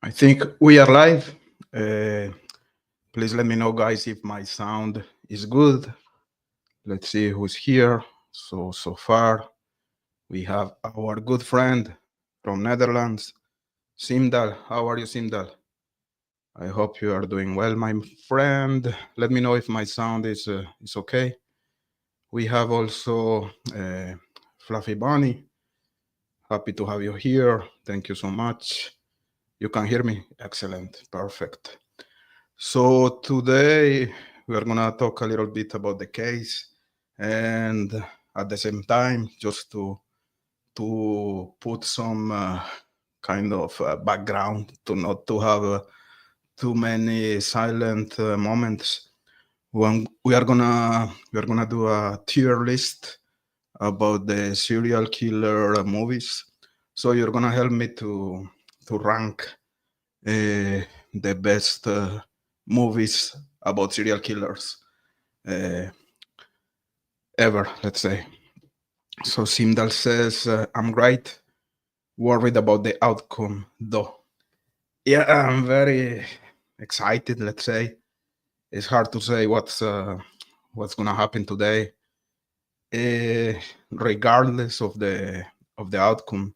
I think we are live. Uh, Please let me know, guys, if my sound is good. Let's see who's here. So far, we have our good friend from Netherlands, Simdal. How are you, Simdal? I hope you are doing well, my friend. Let me know if my sound is okay. We have also Fluffy Bunny. Happy to have you here. Thank you so much. You can hear me? Excellent. Perfect. So today we are gonna talk a little bit about the case, and at the same time, just to put some kind of background, to not to have too many silent moments. When we are gonna do a tier list about the serial killer movies. So you're gonna help me to rank the best movies about serial killers uh, ever, let's say. So Simdal says, I'm right, worried about the outcome, though. Yeah, I'm very excited, let's say. It's hard to say what's gonna happen today. Regardless of the outcome,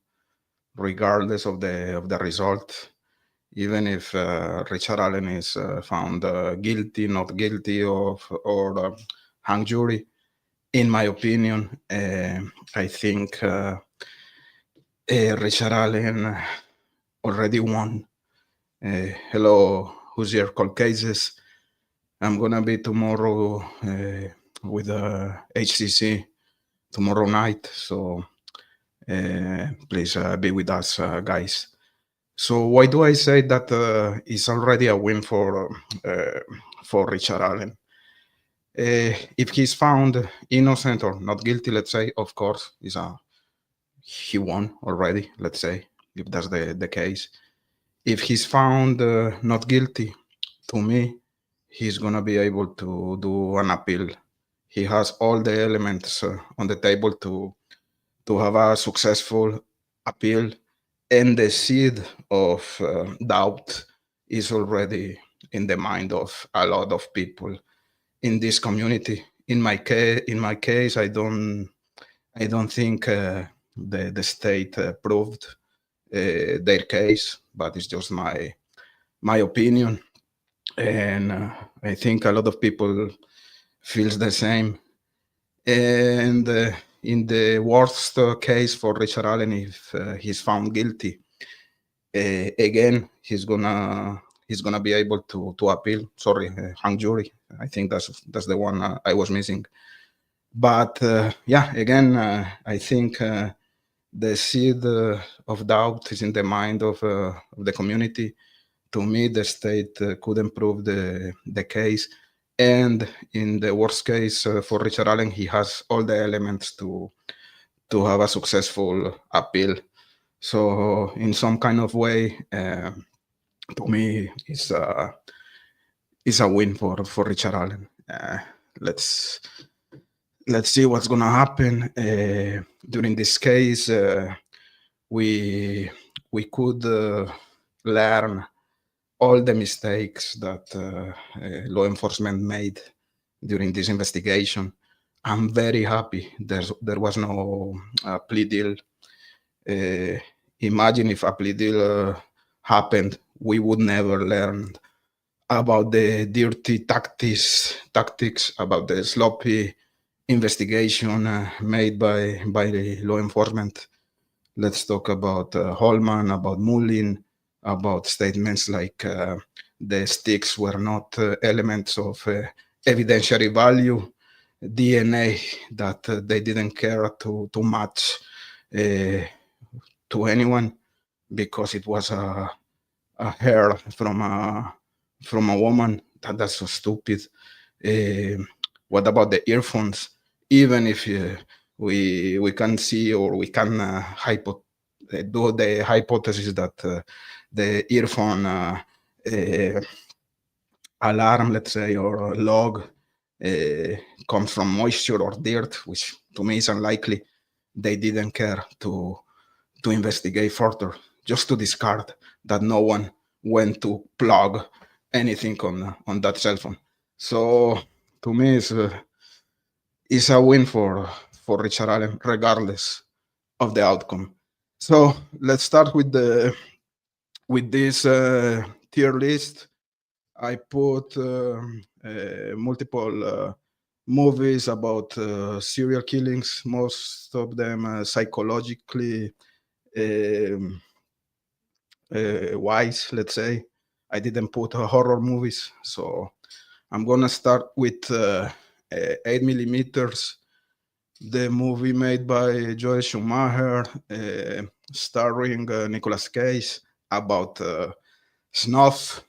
regardless of the result, even if Richard Allen is found guilty, not guilty of or hung jury, in my opinion, I think Richard Allen already won. Hello, who's your cold cases? I'm gonna be tomorrow with HCC tomorrow night, so please be with us, guys. So why do I say that it's already a win for Richard Allen? If he's found innocent or not guilty, let's say, of course, he won already. Let's say if that's the case. If he's found not guilty, to me, he's gonna be able to do an appeal. He has all the elements on the table to have a successful appeal, and the seed of doubt is already in the mind of a lot of people in this community. In my case, I don't think the state proved their case, but it's just my opinion, and I think a lot of people feels the same. And in the worst case for Richard Allen, if he's found guilty, again he's gonna be able to appeal. Sorry, hung jury. I think that's the one I was missing. But yeah, again, I think the seed of doubt is in the mind of the community. To me, the state couldn't prove the case, and in the worst case for Richard Allen, he has all the elements to have a successful appeal. So, in some kind of way, to me, it's a win for Richard Allen. Let's let's see what's gonna happen during this case. We could learn all the mistakes that law enforcement made during this investigation. I'm very happy there was no plea deal. Imagine if a plea deal happened, we would never learn about the dirty tactics, about the sloppy investigation made by law enforcement. Let's talk about Holman, about Mullin, about statements like the sticks were not elements of evidentiary value, DNA that they didn't care to match to anyone because it was a hair from a woman. That's so stupid. What about the earphones? Even if we can see or we can do the hypothesis that the earphone alarm, let's say, or log comes from moisture or dirt, which to me is unlikely. They didn't care to investigate further, just to discard that no one when to plug anything on that cell phone. So to me, it's a win for Richard Allen, regardless of the outcome. So let's start with this tier list. I put multiple movies about serial killings, most of them psychologically um, wise, let's say. I didn't put horror movies, so I'm gonna start with 8 millimeters, the movie made by Joel Schumacher, starring Nicolas Cage, about snuff.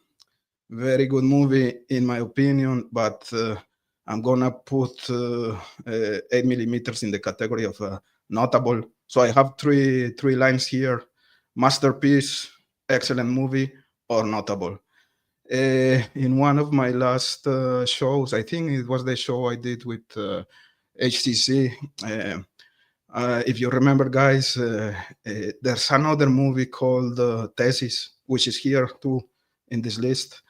Very good movie in my opinion, but I'm gonna put 8 millimeters in the category of notable. So I have three lines here: masterpiece, excellent movie, or notable. In one of my last shows, I think it was the show I did with HTC. If you remember, guys, there's another movie called Thesis, which is here too in this list.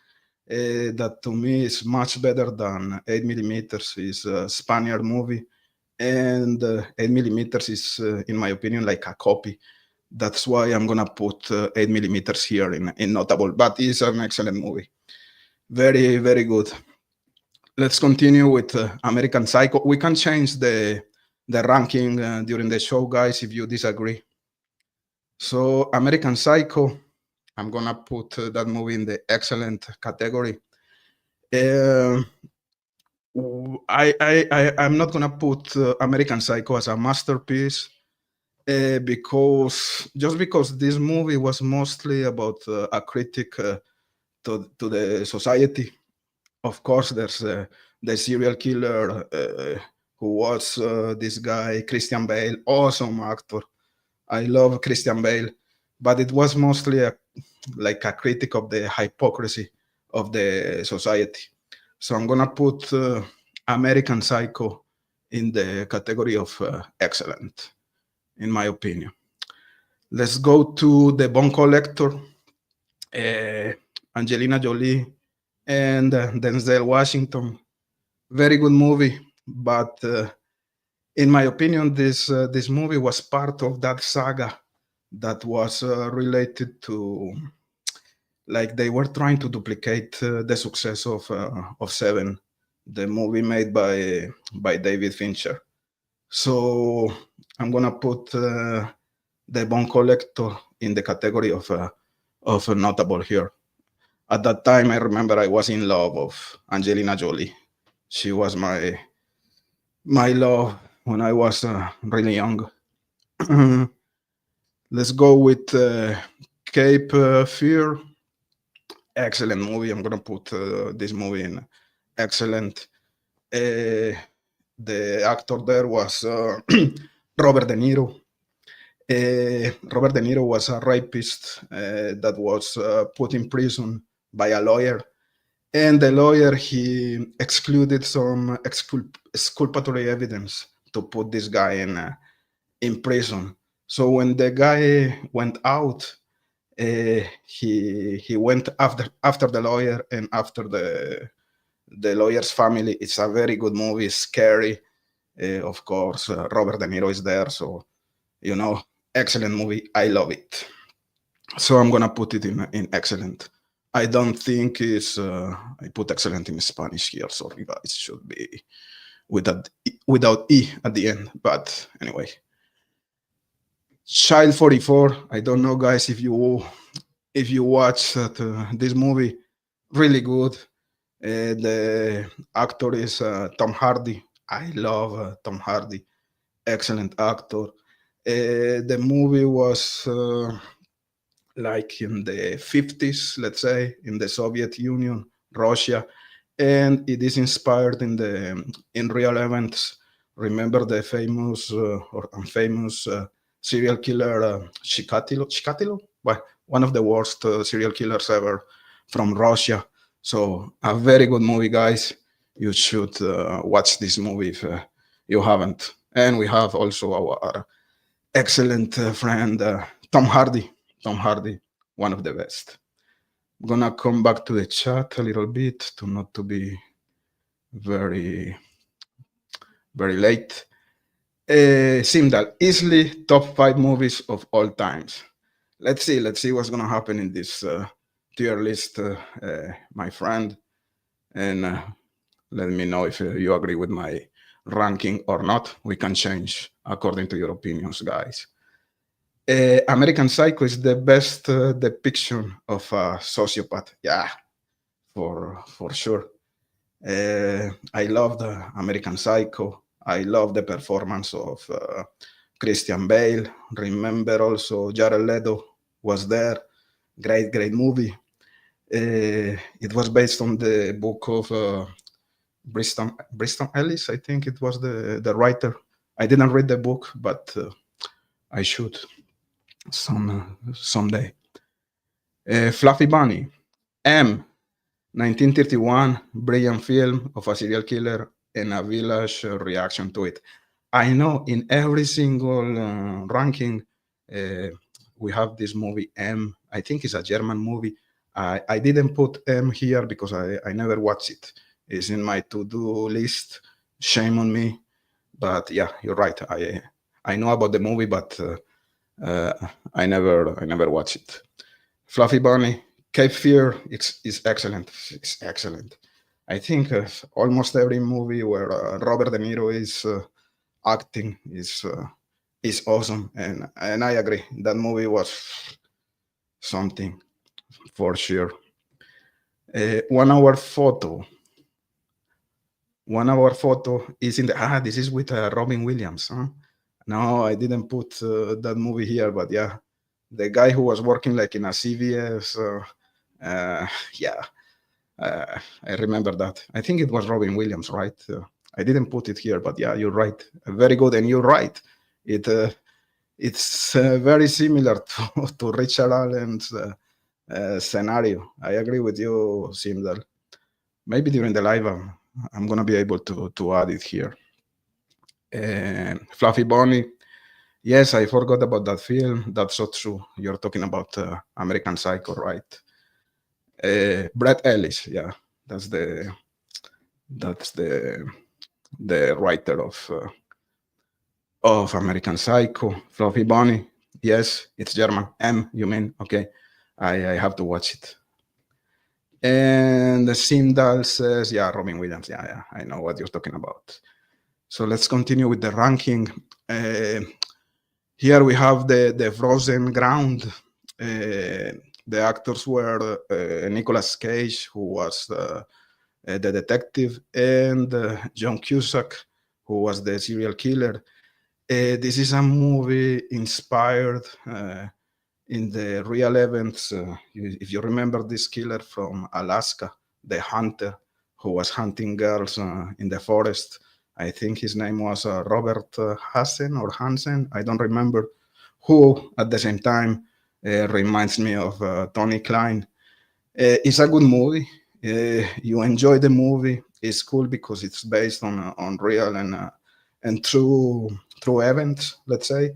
That to me is much better than 8 millimeters. Is a Spaniard movie, and 8 millimeters is, in my opinion, like a copy. That's why I'm gonna put 8 millimeters here in notable. But it's an excellent movie, very good. Let's continue with American Psycho. We can change the ranking during the show, guys, if you disagree. So American Psycho, I'm gonna put that movie in the excellent category. Uh, I'm not gonna put American Psycho as a masterpiece because this movie was mostly about a critic to the society. Of course, there's the serial killer who was this guy Christian Bale, awesome actor. I love Christian Bale, but it was mostly like a critic of the hypocrisy of the society. So I'm gonna put American Psycho in the category of excellent, in my opinion. Let's go to The Bone Collector. Angelina Jolie and Denzel Washington. Very good movie, but in my opinion, this movie was part of that saga that was related to, like, they were trying to duplicate the success of Seven, the movie made by David Fincher. So I'm gonna put The Bone Collector in the category of notable here. At that time, I remember I was in love of Angelina Jolie. She was my love when I was really young. Let's go with Cape Fear. Excellent movie. I'm gonna put this movie in excellent. The actor there was Robert De Niro. Robert De Niro was a rapist that was put in prison by a lawyer, and the lawyer, he excluded some exculpatory evidence to put this guy in prison. So when the guy went out, he went after the lawyer and after the lawyer's family. It's a very good movie, scary. Of course, Robert De Niro is there, so excellent movie. I love it. So I'm gonna put it in excellent. I don't think it's. I put excellent in Spanish here. Sorry, guys. It should be without e at the end. But anyway, Child 44. I don't know, guys, if you watch this movie. Really good. The actor is Tom Hardy. I love Tom Hardy. Excellent actor. The movie was like in the 50s, let's say, in the Soviet Union, Russia, and it is inspired in real events. Remember the famous or unfamous serial killer Chikatilo? Well, one of the worst serial killers ever from Russia. So a very good movie, guys. You should watch this movie if you haven't. And we have also our excellent friend Tom Hardy. Tom Hardy, one of the best. I'm gonna come back to the chat a little bit to not to be very very late. Simdal, easily top 5 movies of all times. Let's see what's gonna happen in this tier list, my friend, and let me know if you agree with my ranking or not. We can change according to your opinions, guys. American Psycho is the best depiction of a sociopath. Yeah, for sure. I love the American Psycho. I love the performance of Christian Bale. Remember also Jared Leto was there. Great movie. It was based on the book of Briston Ellis. I think it was the writer. I didn't read the book, but I should someday. Fluffy Bunny. M. 1931, brilliant film of a serial killer and a village reaction to it. I know in every single ranking, uh, we have this movie M. I think it's a German movie. I didn't put M here because I never watched it. It's in my to-do list. Shame on me. But yeah, you're right. I know about the movie, but uh, I never watched it. Fluffy Bunny, Cape Fear is excellent. It's excellent. I think almost every movie where Robert De Niro is acting is awesome, and I agree. That movie was something for sure. 1 hour photo. 1 hour photo is in the this is with Robin Williams. Huh? No, I didn't put that movie here, but yeah, the guy who was working like in a CVS. Yeah, I remember that. I think it was Robin Williams, right? I didn't put it here, but yeah, you're right. Very good, and you're right. It's very similar to Richard Allen's scenario. I agree with you, Simdal. Maybe during the live, I'm gonna be able to add it here. Fluffy Bunny. Yes, I forgot about that film. That's so true. You're talking about American Psycho, right? Brett Ellis. Yeah, that's the writer of American Psycho. Fluffy Bunny. Yes, it's German. M, you mean? Okay, I have to watch it. And the Simdal says, yeah, Robin Williams. Yeah, I know what you're talking about. So let's continue with the ranking. Here we have the frozen ground. The actors were Nicolas Cage, who was the detective, and John Cusack, who was the serial killer. This is a movie inspired in the real events. If you remember this killer from Alaska, the hunter who was hunting girls in the forest. I think his name was Robert Hansen. I don't remember. Who at the same time reminds me of Tony Klein. It's a good movie. You enjoy the movie. It's cool because it's based on real and true events, let's say.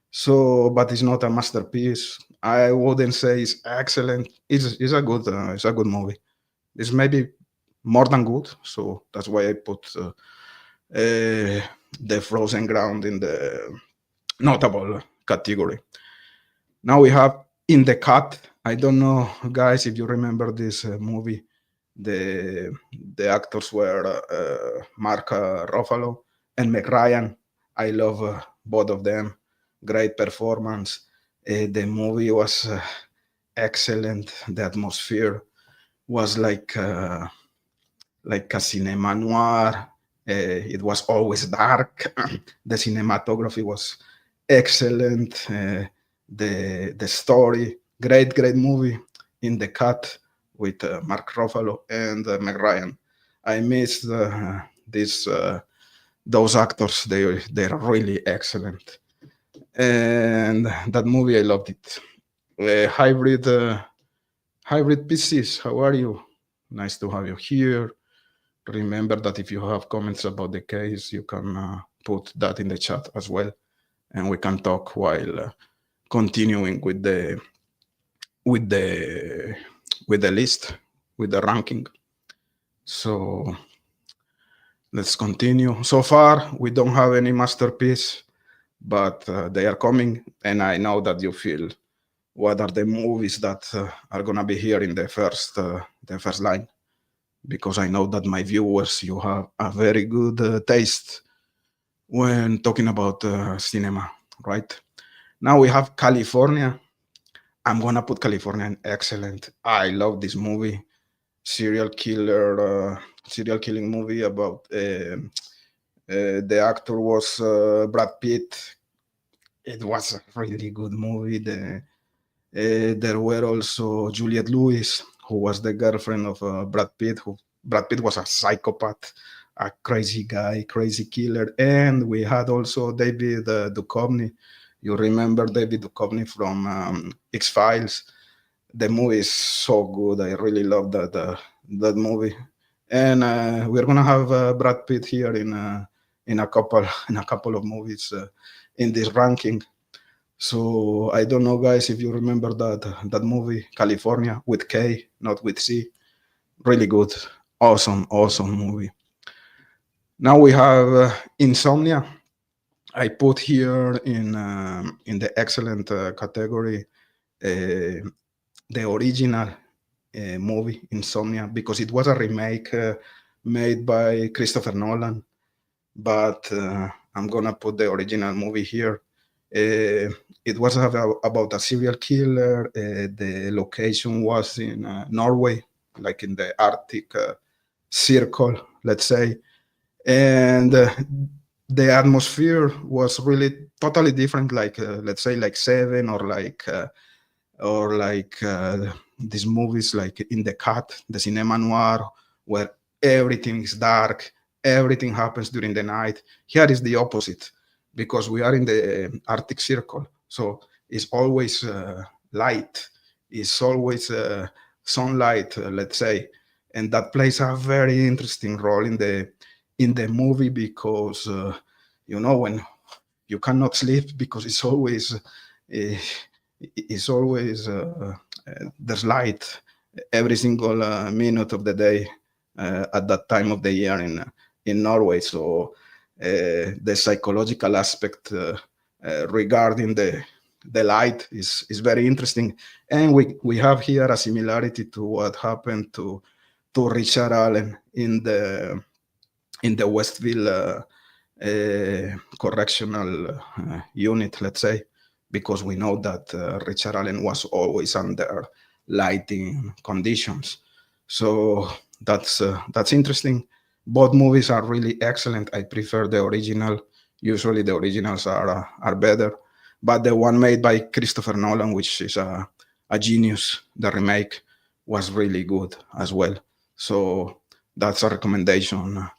So, but it's not a masterpiece. I wouldn't say it's excellent. It's a good movie. It's maybe more than good. So that's why I put the Frozen Ground in the notable category. Now we have In the Cut. I don't know, guys, if you remember this movie. The actors were Mark Ruffalo and Meg Ryan. I love both of them. Great performance. The movie was excellent. The atmosphere was like a cinema noir. It was always dark. The cinematography was excellent. The story, great movie. In the Cut with Mark Ruffalo and Meg Ryan. I missed those actors. They're really excellent. And that movie, I loved it. Hybrid PCs, how are you? Nice to have you here. Remember that if you have comments about the case, you can put that in the chat as well, and we can talk while continuing with the with the list, with the ranking. So let's continue. So far, we don't have any masterpiece, but they are coming, and I know that you feel what are the movies that are gonna be here in the first line, because I know that my viewers, you have a very good taste when talking about cinema, right? Now we have California. I'm gonna put California in excellent. I love this movie, serial killer, serial killing movie about the actor was Brad Pitt. It was a really good movie. There were also Juliette Lewis, who was the girlfriend of Brad Pitt. Who Brad Pitt was a psychopath, a crazy guy, crazy killer, and we had also David Duchovny. You remember David Duchovny from X Files? The movie is so good. I really love that movie. And we're gonna have Brad Pitt here in a couple in a couple of movies in this ranking. So I don't know, guys, if you remember that movie California with K, not with C. Really good, awesome movie. Now we have Insomnia. I put here in the excellent category the original movie Insomnia, because it was a remake made by Christopher Nolan, but I'm gonna put the original movie here. It was about a serial killer. The location was in Norway, like in the Arctic Circle, let's say, and the atmosphere was really totally different. Like let's say, like Seven, or like these movies like In the Cut, the cinema noir, where everything is dark, everything happens during the night. Here is the opposite, because we are in the Arctic Circle, so it's always light, it's always sunlight, let's say, and that plays a very interesting role in the movie, because when you cannot sleep, because uh, it's always there's light every single minute of the day at that time of the year in Norway. So the psychological aspect regarding the light is very interesting, and we have here a similarity to what happened to Richard Allen in the Westville correctional unit, let's say, because we know that Richard Allen was always under lighting conditions. So that's interesting. Both movies are really excellent. I prefer the original. Usually the originals are better, but the one made by Christopher Nolan, which is a genius, the remake was really good as well. So that's a recommendation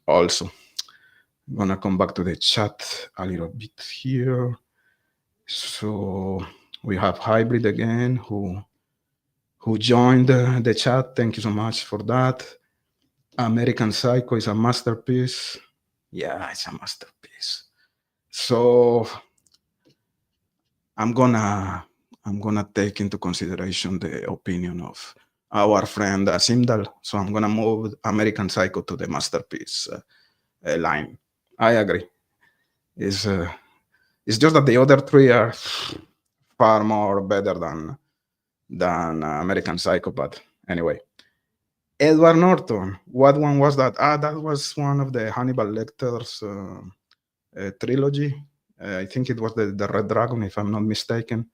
also. I'm gonna come back to the chat a little bit here. So we have Hybrid again, who joined the chat. Thank you so much for that. American Psycho is a masterpiece. Yeah, it's a masterpiece. So I'm gonna take into consideration the opinion of our friend Simdal. So I'm gonna move American Psycho to the masterpiece line. I agree. It's just that the other three are far more better than American Psycho. But anyway, Edward Norton. What one was that? That was one of the Hannibal Lecter's trilogy. I think it was the Red Dragon, if I'm not mistaken.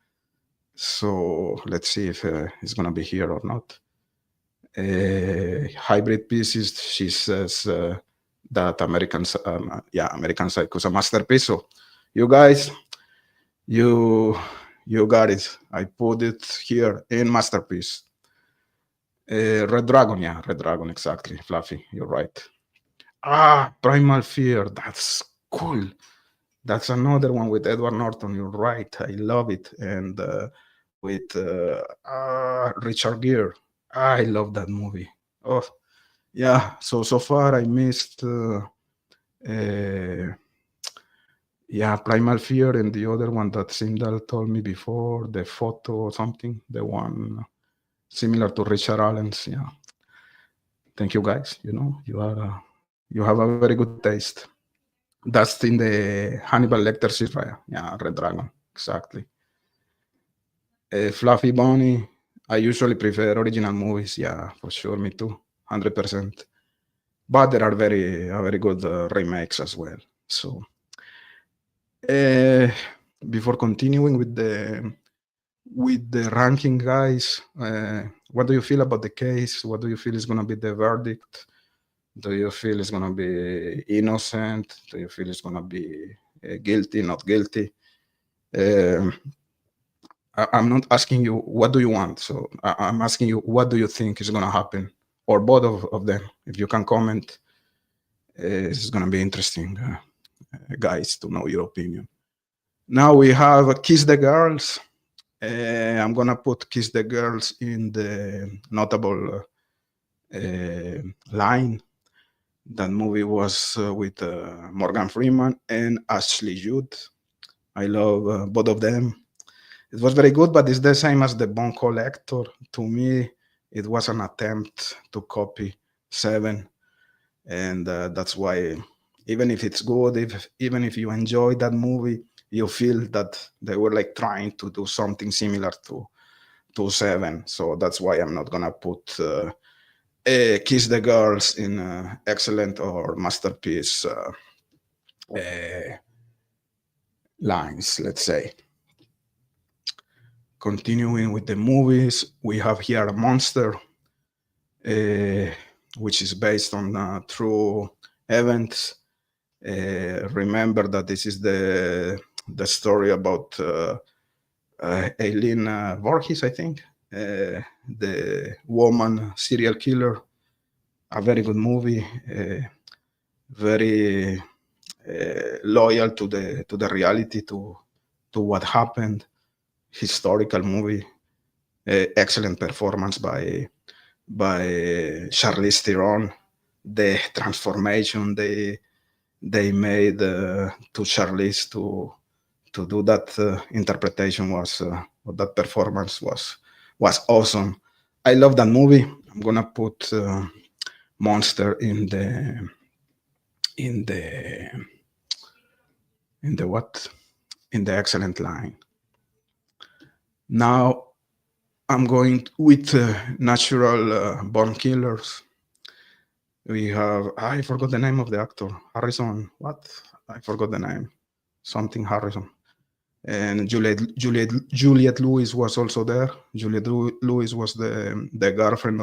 So let's see if it's gonna be here or not. Hybrid Pieces. She says that American Psycho is a masterpiece. So you guys, you got it. I put it here in masterpiece. Red Dragon, yeah, Red Dragon, exactly. Fluffy, you're right. Primal Fear, that's cool. That's another one with Edward Norton. You're right. I love it. And with Richard Gere, I love that movie. Oh, yeah. So far I missed. Yeah, Primal Fear, and the other one that Sindal told me before, the photo or something, the one similar to Richard Allen's. Yeah. Thank you, guys. You have a very good taste. That's in the Hannibal Lecter series, right? Yeah, Red Dragon, exactly. Fluffy Bunny. I usually prefer original movies. Yeah, for sure, me too, 100%. But there are very good remakes as well. So, uh, before continuing with the ranking, guys, what do you feel about the case? What do you feel is gonna be the verdict? Do you feel it's gonna be innocent? Do you feel it's gonna be guilty, not guilty? Um, I'm not asking you what do you want. So I'm asking you what do you think is gonna happen, or both of them. If you can comment, it's gonna be interesting, guys, to know your opinion. Now we have Kiss the Girls. I'm gonna put Kiss the Girls in the notable line. That movie was with Morgan Freeman and Ashley Judd. I love both of them. It was very good, but it's the same as The Bone Collector. To me, it was an attempt to copy Seven, and that's why, even if it's good, even if you enjoy that movie, you feel that they were like trying to do something similar to Seven. So that's why I'm not gonna put Kiss the Girls in excellent or masterpiece lines, let's say. Continuing with the movies, we have here a Monster, which is based on true events. Remember that this is the story about Aileen Voorhees, I think, the woman serial killer. A very good movie, very loyal to the reality, to what happened. Historical movie, excellent performance by Charlize Theron. The transformation they made to Charlize to do that interpretation was that performance was awesome. I love that movie. I'm gonna put Monster in the what, in the excellent line. Now I'm going with natural born killers. We have, I forgot the name of the actor. Harrison, what? I forgot the name. Something Harrison. And Juliette Lewis was also there. Juliette Lewis was the girlfriend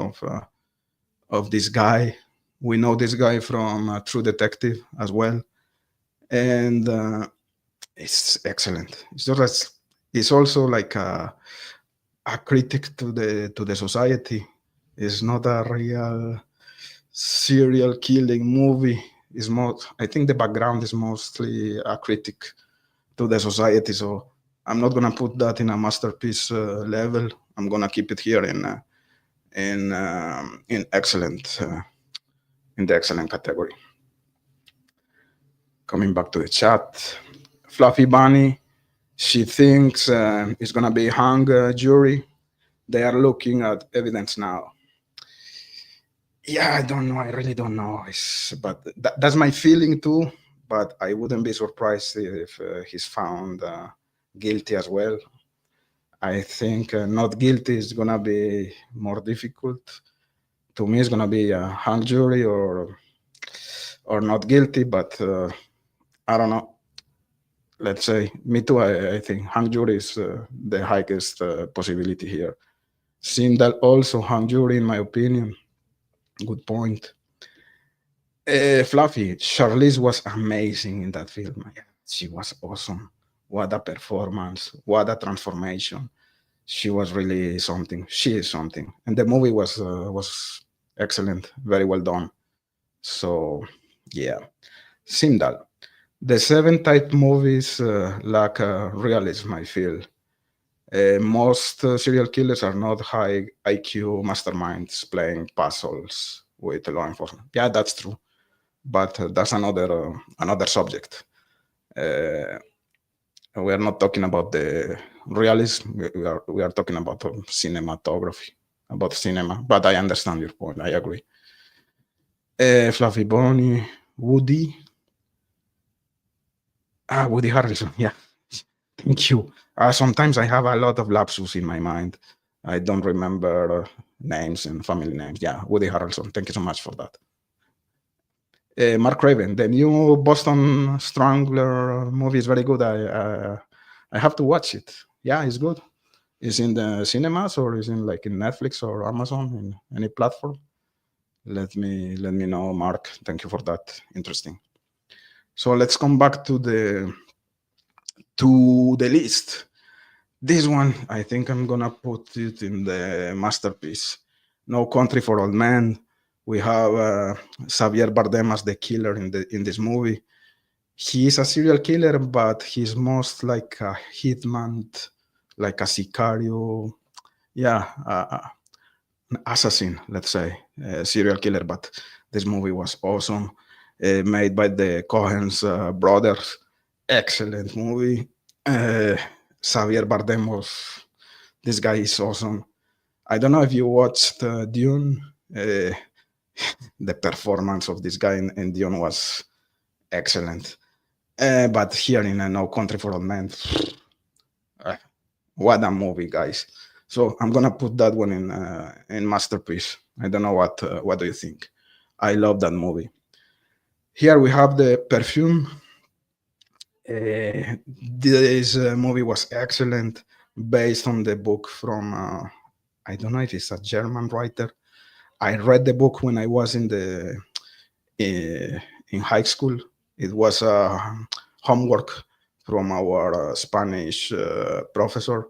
of this guy. We know this guy from True Detective as well, and it's excellent. It's also like a critic to the society. It's not a real serial killing movie. Is more, I think the background is mostly a critic to the society. So I'm not gonna put that in a masterpiece level. I'm gonna keep it here in excellent, in the excellent category. Coming back to the chat, Fluffy Bunny, she thinks it's gonna be hung jury. They are looking at evidence now. Yeah, I don't know. I really don't know. But that's my feeling too. But I wouldn't be surprised if he's found guilty as well. I think not guilty is gonna be more difficult. To me, it's gonna be a hung jury or not guilty. But I don't know. Let's say me too. I think hung jury is the highest possibility here. Sindel also hung jury, in my opinion. Good point. Fluffy, Charlize was amazing in that film. She was awesome. What a performance! What a transformation! She was really something. She is something, and the movie was excellent, very well done. So, yeah, Sindal. The seven type movies lack realism, I feel. Most serial killers are not high IQ masterminds playing puzzles with law enforcement. Yeah, that's true, but that's another subject. Uh, we are not talking about the realism. We are talking about cinematography. about cinema, but I understand your point. I agree. Fluffy Bunny, Woody. Woody Harrelson. Yeah, thank you. Sometimes I have a lot of lapses in my mind. I don't remember names and family names. Yeah, Woody Harrelson. Thank you so much for that. Mark Raven, the new Boston Strangler movie is very good. I have to watch it. Yeah, it's good. Is in the cinemas or is in like in Netflix or Amazon in any platform? Let me know, Mark. Thank you for that. Interesting. So let's come back to the list. This one, I think I'm gonna put it in the masterpiece. No Country for Old Men. We have Xavier Bardem as the killer in this movie. He is a serial killer, but he's most like a hitman, like a sicario. Yeah, assassin, let's say, serial killer. But this movie was awesome, made by the Cohen's brothers. Excellent movie. Xavier Bardem was, this guy is awesome. I don't know if you watched Dune. Uh, the performance of this guy in Dune was excellent. But here in No Country for Old Men, what a movie, guys! So I'm gonna put that one in masterpiece. I don't know what do you think? I love that movie. Here we have the perfume. This movie was excellent, based on the book from I don't know if it's a German writer. I read the book when I was in high school. It was homework from our Spanish professor.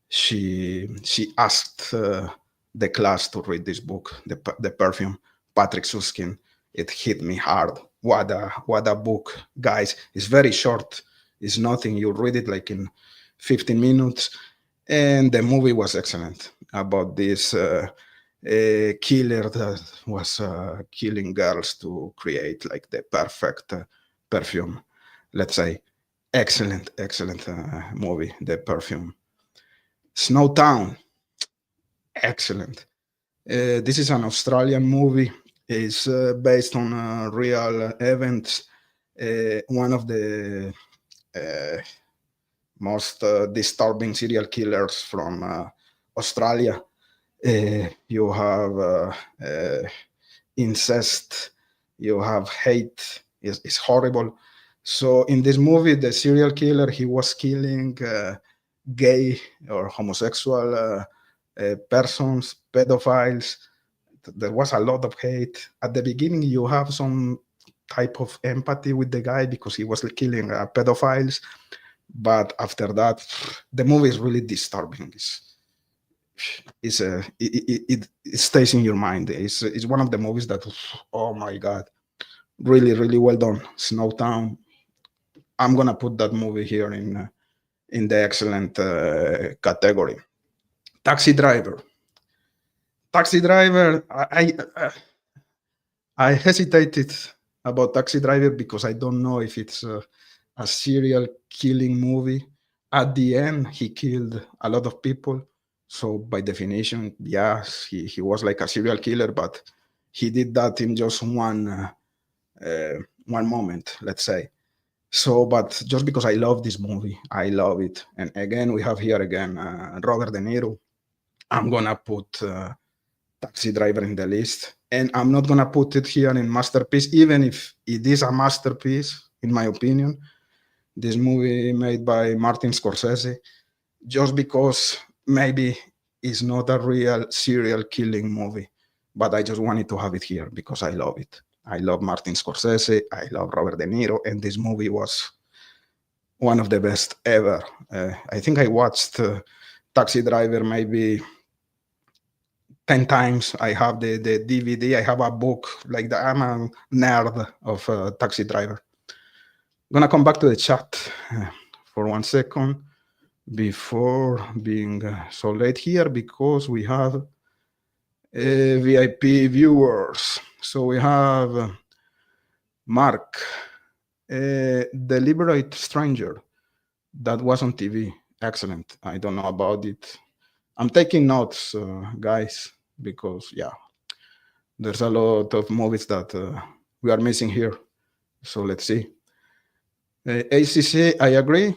She asked the class to read this book, the perfume, Patrick Susskind. It hit me hard. What a book, guys! It's very short. It's nothing. You read it like in 15 minutes, and the movie was excellent about this killer that was killing girls to create like the perfect perfume. Let's say excellent movie, The Perfume. Snowtown, excellent. This is an Australian movie. It's based on real events. One of the uh, most disturbing serial killers from Australia. You have incest, you have hate. It's horrible. So in this movie, the serial killer, he was killing gay or homosexual persons, pedophiles. There was a lot of hate. At the beginning, you have some type of empathy with the guy because he was killing pedophiles. But after that, the movie is really disturbing. It stays in your mind. It's one of the movies that, oh my god, really well done. Snowtown. I'm gonna put that movie here in the excellent category. Taxi Driver. Taxi Driver. I hesitated about Taxi Driver because I don't know if it's a serial killing movie. At the end, he killed a lot of people. So by definition, yes, he was like a serial killer, but he did that in just one moment, let's say. So, but just because I love this movie, I love it. And again, we have here again Robert De Niro. I'm gonna put Taxi Driver in the list, and I'm not gonna put it here in masterpiece, even if it is a masterpiece in my opinion. This movie made by Martin Scorsese, just because maybe it's not a real serial killing movie, but I just wanted to have it here because I love it. I love Martin Scorsese, I love Robert De Niro, and this movie was one of the best ever. I think I watched Taxi Driver maybe 10 times. I have the DVD, I have a book, like I'm a nerd of Taxi Driver. I'm gonna come back to the chat for 1 second before being so late here because we have VIP viewers. So we have Mark, Deliberate Stranger, that was on TV. Excellent. I don't know about it. I'm taking notes, guys, because yeah, there's a lot of movies that we are missing here. So let's see. ACC, I agree.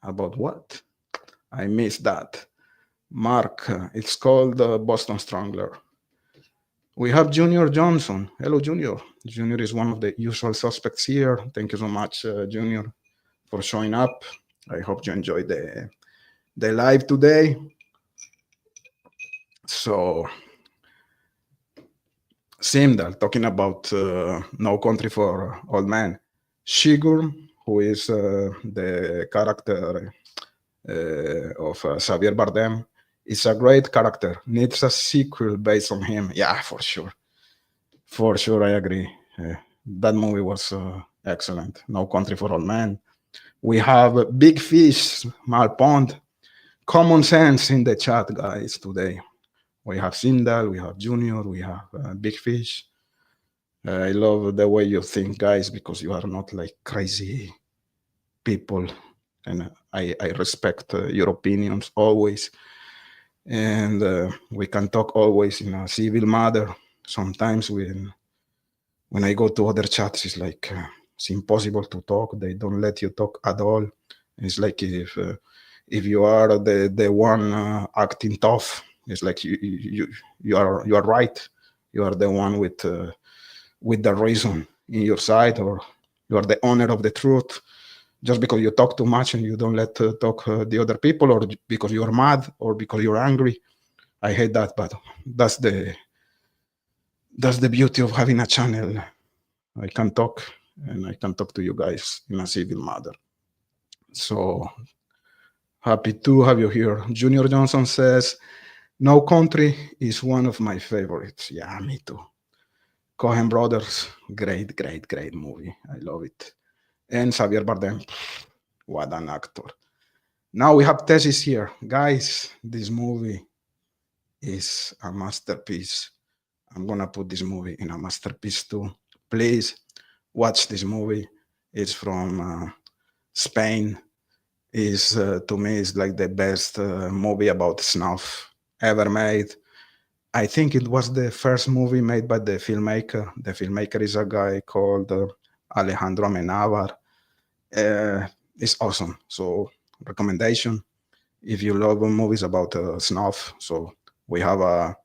About what? I missed that. Mark, it's called Boston Strangler. We have Junior Johnson. Hello, Junior. Junior is one of the usual suspects here. Thank you so much, Junior, for showing up. I hope you enjoyed the live today. So, Simdal talking about No Country for Old Men. Shigur, who is the character of Xavier Bardem, is a great character. Needs a sequel based on him. Yeah, for sure. For sure, I agree. That movie was excellent. No Country for Old Men. We have Big Fish, Small Pond. Common sense in the chat, guys, today. We have Sindal, we have Junior, we have Big Fish. I love the way you think, guys, because you are not like crazy people. And I respect your opinions always. And we can talk always in a civil manner. Sometimes when I go to other chats, it's like it's impossible to talk. They don't let you talk at all. It's like if you are the one acting tough, it's like you are right. You are the one with the reason in your side, or you are the owner of the truth. Just because you talk too much and you don't let talk the other people, or because you're mad, or because you're angry. I hate that, but that's the beauty of having a channel. I can talk, and I can talk to you guys in a civil manner. So happy to have you here. Junior Johnson says, No Country is one of my favorites. Yeah, me too. Cohen Brothers, great movie. I love it. And Xavier Bardem, what an actor. Now we have Thesis here. Guys, this movie is a masterpiece. I'm gonna put this movie in a masterpiece too. Please watch this movie. It's from Spain. Is to me is like the best movie about snuff ever made. I think it was the first movie made by the filmmaker. The filmmaker is a guy called Alejandro Amenábar. It's awesome. So recommendation if you love movies about snuff. So we have a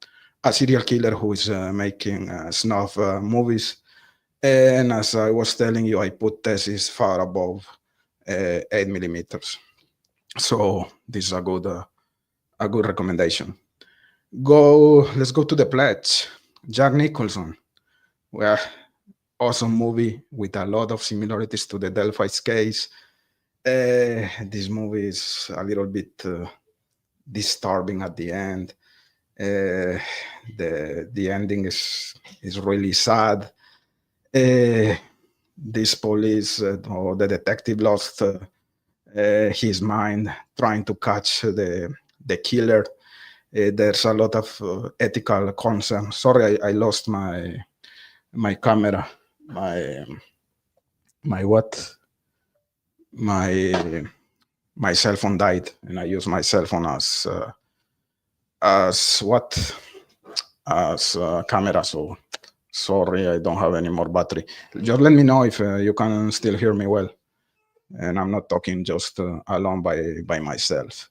serial killer who is making snuff movies. And as I was telling you, I put Thesis far above 8 millimeters. So this is a good recommendation. Let's go to The Pledge. Jack Nicholson. Well, awesome movie with a lot of similarities to the Delphi's case. This movie is a little bit disturbing at the end. The ending is really sad. This police or the detective lost his mind trying to catch the killer. There's a lot of ethical concerns. Sorry, I lost my camera, my what? My cell phone died, and I use my cell phone as what? As a camera. So sorry, I don't have any more battery. Just let me know if you can still hear me well, and I'm not talking just alone by myself.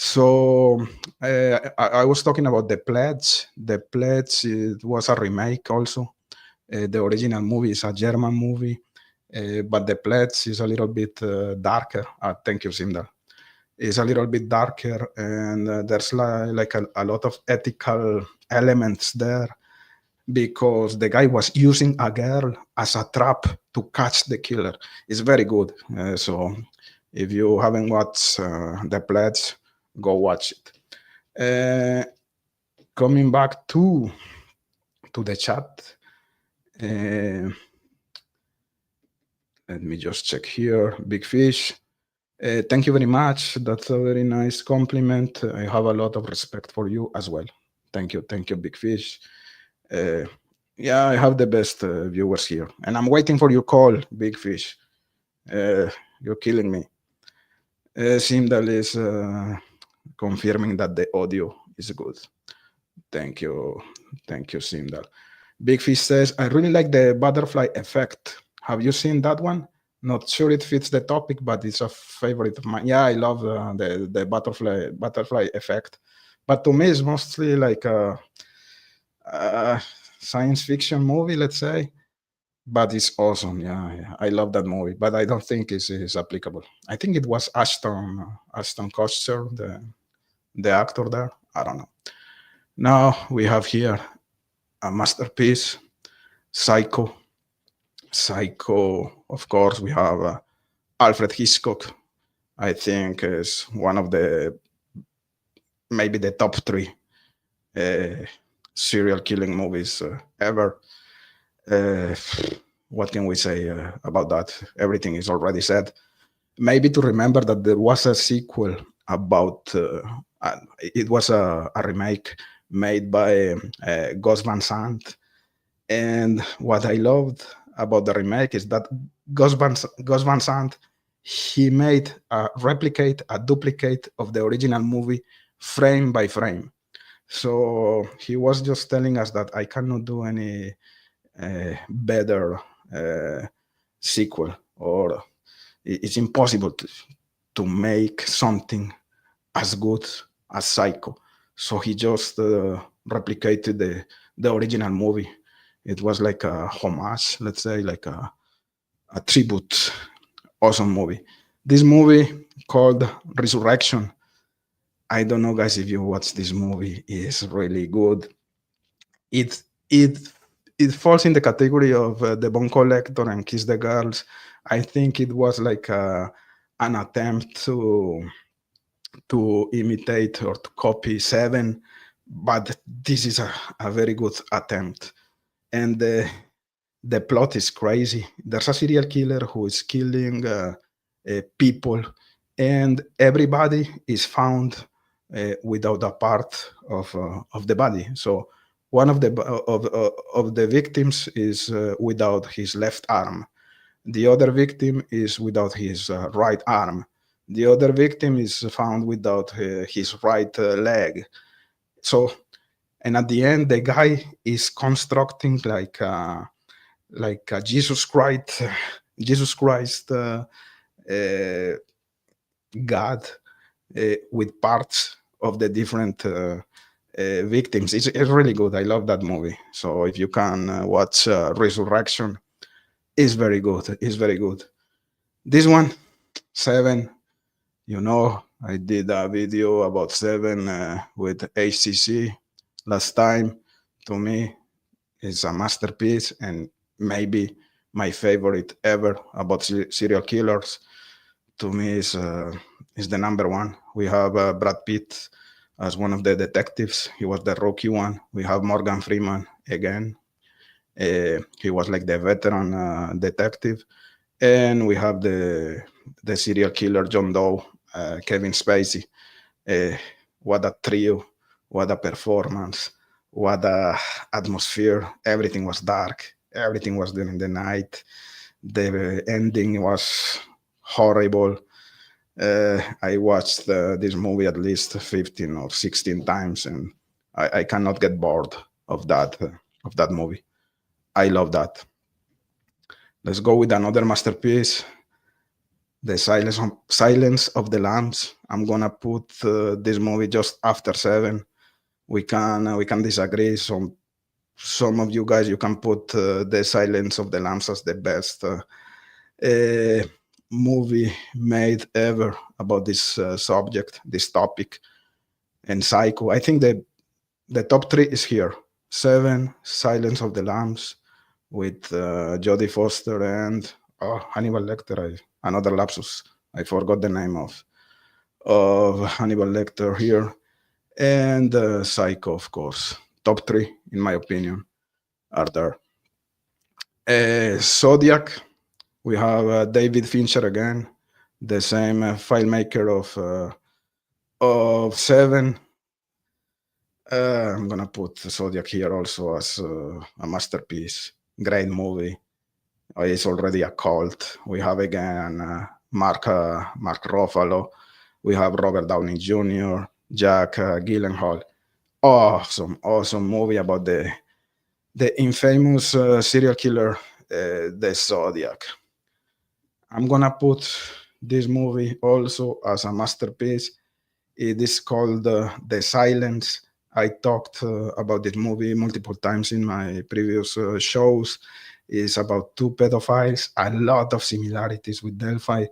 So I was talking about The Pledge. The Pledge, it was a remake also. The original movie is a German movie, but The Pledge is a little bit darker. Thank you, Simdal. It's a little bit darker, and there's like a lot of ethical elements there, because the guy was using a girl as a trap to catch the killer. It's very good. So if you haven't watched The Pledge, go watch it. Coming back to the chat, let me just check here. Big Fish, thank you very much. That's a very nice compliment. I have a lot of respect for you as well. Thank you, Big Fish. Yeah, I have the best viewers here, and I'm waiting for your call, Big Fish. You're killing me. Simdal is confirming that the audio is good. Thank you. Thank you, Sindal. Big Fish says, I really like the butterfly effect. Have you seen that one? Not sure it fits the topic, but it's a favorite of mine. Yeah, I love the butterfly effect. But to me, it's mostly like a science fiction movie, let's say. But it's awesome. Yeah, I love that movie. But I don't think it's applicable. I think it was Ashton Kutcher, the actor there. I don't know. Now we have here a masterpiece, Psycho. Psycho, of course, we have Alfred Hitchcock. I think is one of the maybe the top three uh, serial killing movies ever. Uh, what can we say about that? Everything is already said. Maybe to remember that there was a sequel about it was a remake made by Gus Van Sant. And what I loved about the remake is that Gus Van Sant, he made a duplicate of the original movie frame by frame. So he was just telling us that I cannot do any better sequel, or it's impossible to make something as good as Psycho. So he just replicated the original movie. It was like a homage, let's say, like a tribute. Awesome movie. This movie called Resurrection. I don't know, guys, if you watch this movie. It's really good. It it it falls in the category of The Bone Collector and Kiss the Girls. I think it was like an attempt to imitate or to copy Seven, but this is a very good attempt. And the plot is crazy. There's a serial killer who is killing people, and everybody is found without a part of the body. So one of the victims is without his left arm. The other victim is without his right arm. The other victim is found without his right leg. So, and at the end, the guy is constructing like Jesus Christ, God with parts of the different victims. It's really good. I love that movie. So if you can watch Resurrection, it's very good. It's very good. This one, Seven. You know, I did a video about Seven with HCC last time. To me, it's a masterpiece and maybe my favorite ever about serial killers. To me, is the number one. We have Brad Pitt as one of the detectives. He was the rookie one. We have Morgan Freeman again. He was like the veteran detective. And we have the serial killer John Doe, Kevin Spacey. What a trio, what a performance, what a atmosphere. Everything was dark. Everything was during the night. The ending was horrible. I watched this movie at least 15 or 16 times, and I cannot get bored of that movie. I love that. Let's go with another masterpiece, The Silence of the Lambs. I'm gonna put this movie just after Seven. We can disagree. Some of you guys, you can put The Silence of the Lambs as the best movie made ever about this subject, this topic, and Psycho. I think the top three is here: Seven, Silence of the Lambs, with Jodie Foster and Hannibal Lecter. Another lapsus. I forgot the name of Hannibal Lecter here, and Psycho, of course. Top three, in my opinion, are there. Zodiac. We have David Fincher again, the same filemaker of Seven. I'm gonna put Zodiac here also as a masterpiece. Great movie. It's already a cult. We have again Mark Ruffalo. We have Robert Downey Jr. Jack Gyllenhaal. Awesome movie about the infamous serial killer, the Zodiac. I'm gonna put this movie also as a masterpiece. It is called The Silence. I talked about this movie multiple times in my previous shows. It's about two pedophiles, a lot of similarities with Delphi.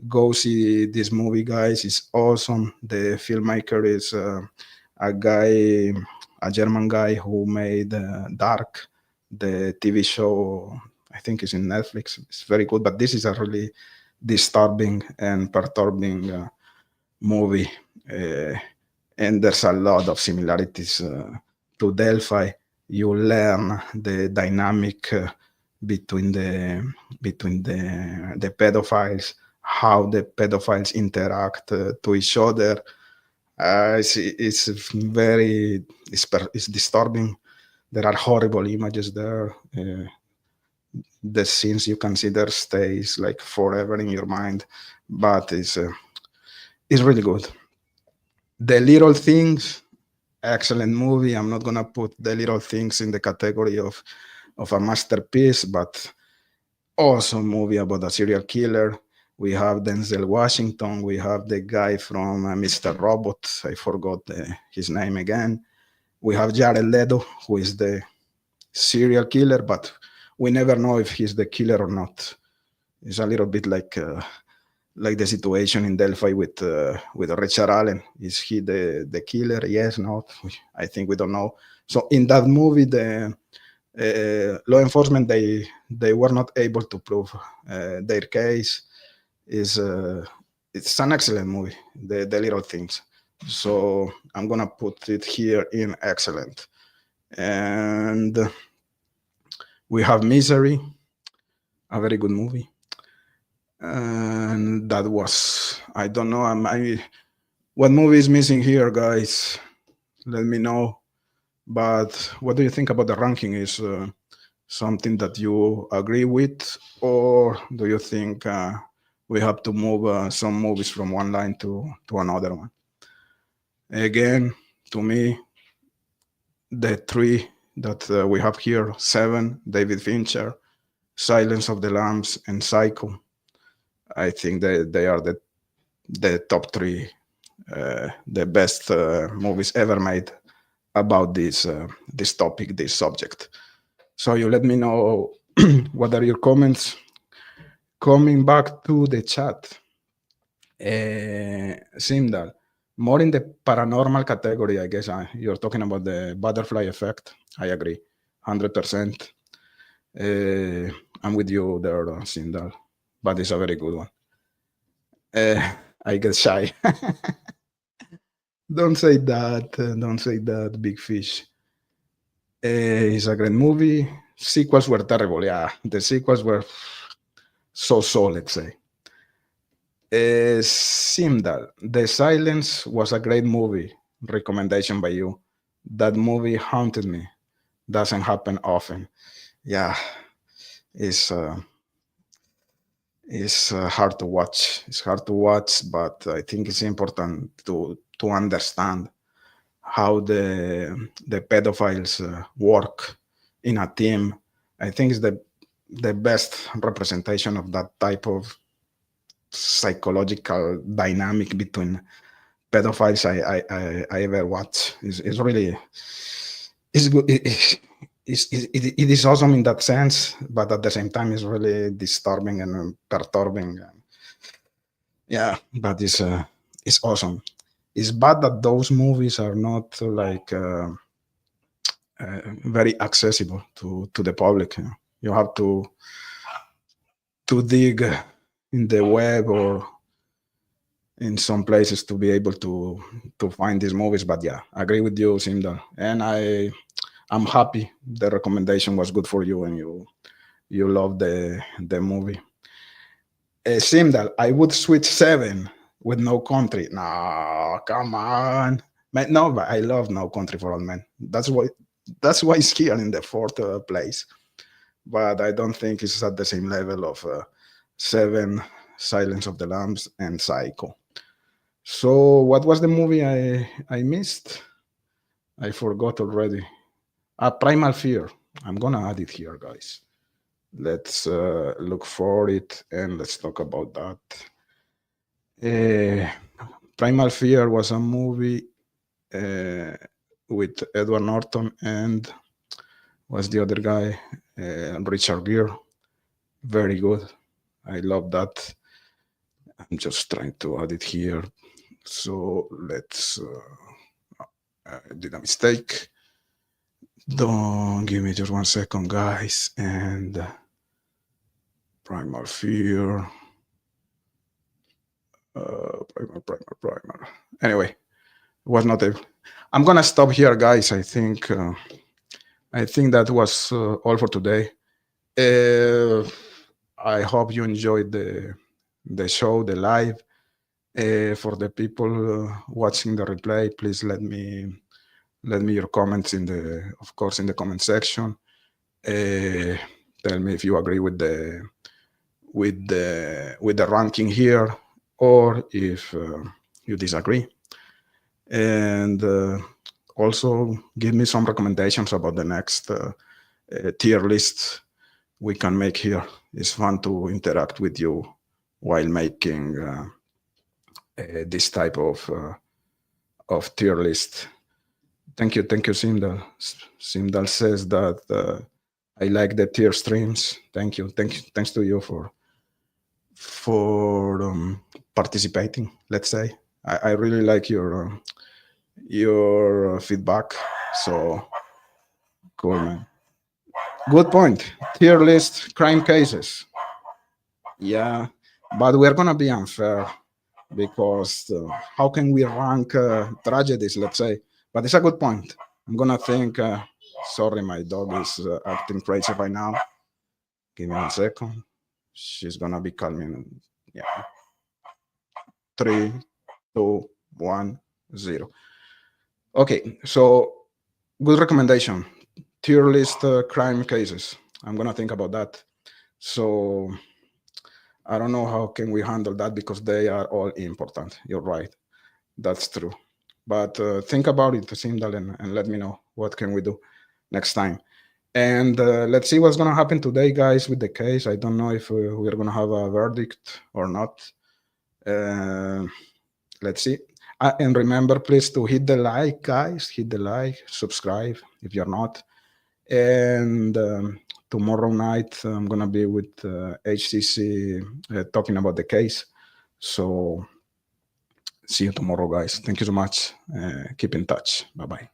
Go see this movie, guys. It's awesome. The filmmaker is a guy, a German guy who made Dark, the TV show. I think it's in Netflix. It's very good, but this is a really disturbing and perturbing movie. Uh, and there's a lot of similarities to Delphi. You learn the dynamic between the pedophiles, how the pedophiles interact to each other. It's very it's disturbing. There are horrible images there. The scenes you consider stays like forever in your mind, but it's really good. The Little Things, excellent movie. I'm not gonna put The Little Things in the category of a masterpiece, but awesome movie about a serial killer. We have Denzel Washington. We have the guy from Mr. Robot. I forgot his name again. We have Jared Leto, who is the serial killer, but we never know if he's the killer or not. It's a little bit like the situation in Delphi with Richard Allen. Is he the killer? Yes, no. I think we don't know. So in that movie, the law enforcement they were not able to prove their case. Is It's an excellent movie, the Little Things. So I'm gonna put it here in excellent. And we have Misery, a very good movie. And that was, I don't know, what movie is missing here, guys? Let me know. But what do you think about the ranking? Is something that you agree with, or do you think we have to move some movies from one line to another one? Again, to me, the three that we have here: Seven, David Fincher, Silence of the Lambs, and Psycho. I think they are the top three, the best movies ever made about this topic, this subject. So you let me know what are your comments. Coming back to the chat, Simdal, more in the paranormal category, I guess. You're talking about the butterfly effect. I agree, 100%. I'm with you there, Simdal, but it's a very good one. I get shy. Don't say that. Don't say that, Big Fish. It's a great movie. Sequels were terrible. Yeah, the sequels were so, let's say. Simdal, The Silence was a great movie. Recommendation by you. That movie haunted me. Doesn't happen often. Yeah, it's hard to watch. It's hard to watch, but I think it's important to understand how the pedophiles work in a team. I think it's the best representation of that type of psychological dynamic between pedophiles I ever watched. It's really it's good. It is awesome in that sense, but at the same time, it's really disturbing and perturbing. Yeah, but it's awesome. It's bad that those movies are not like very accessible to the public. You have to dig in the web or in some places to be able to find these movies. But yeah, I agree with you, Simdal, and I'm happy the recommendation was good for you and you love the movie. Simdal, I would switch Seven with No Country. No, come on, man. No, but I love No Country for Old Men. That's why it's here in the fourth place. But I don't think it's at the same level of Seven, Silence of the Lambs, and Psycho. So what was the movie I missed? I forgot already. Primal Fear. I'm gonna add it here, guys. Let's look for it and let's talk about that. Primal Fear was a movie with Edward Norton and was the other guy, Richard Gere. Very good. I love that. I'm just trying to add it here. So let's. I did a mistake. Don't give me just 1 second, guys. And Primal Fear. Primal. Anyway, was not able. I'm gonna stop here, guys. I think that was all for today. I hope you enjoyed the show, the live. For the people watching the replay, please let me your comments of course, in the comment section. Tell me if you agree with the ranking here, or if you disagree. And also give me some recommendations about the next tier list we can make here. It's fun to interact with you while making this type of tier list. Thank you, Simdal. Simdal says that I like the tier streams. Thank you. Thanks to you for participating. Let's say I really like your feedback. So cool, man. Good point. Tier list crime cases. Yeah, but we're gonna be unfair because how can we rank tragedies? Let's say, but it's a good point. I'm gonna think. Sorry, my dog is acting crazy right now. Give me 1 second. She's gonna be calming. Yeah. 3, 2, 1, 0. Okay, so good recommendation. Tier list crime cases. I'm gonna think about that. So I don't know how can we handle that because they are all important. You're right. That's true. But think about it, Simdal, and let me know what can we do next time. And let's see what's going to happen today, guys, with the case. I don't know if we're going to have a verdict or not. Let's see. And remember, please, to hit the like, guys. Hit the like, subscribe if you're not. And tomorrow night, I'm going to be with HCC talking about the case. So see you tomorrow, guys. Thank you so much. Keep in touch. Bye-bye.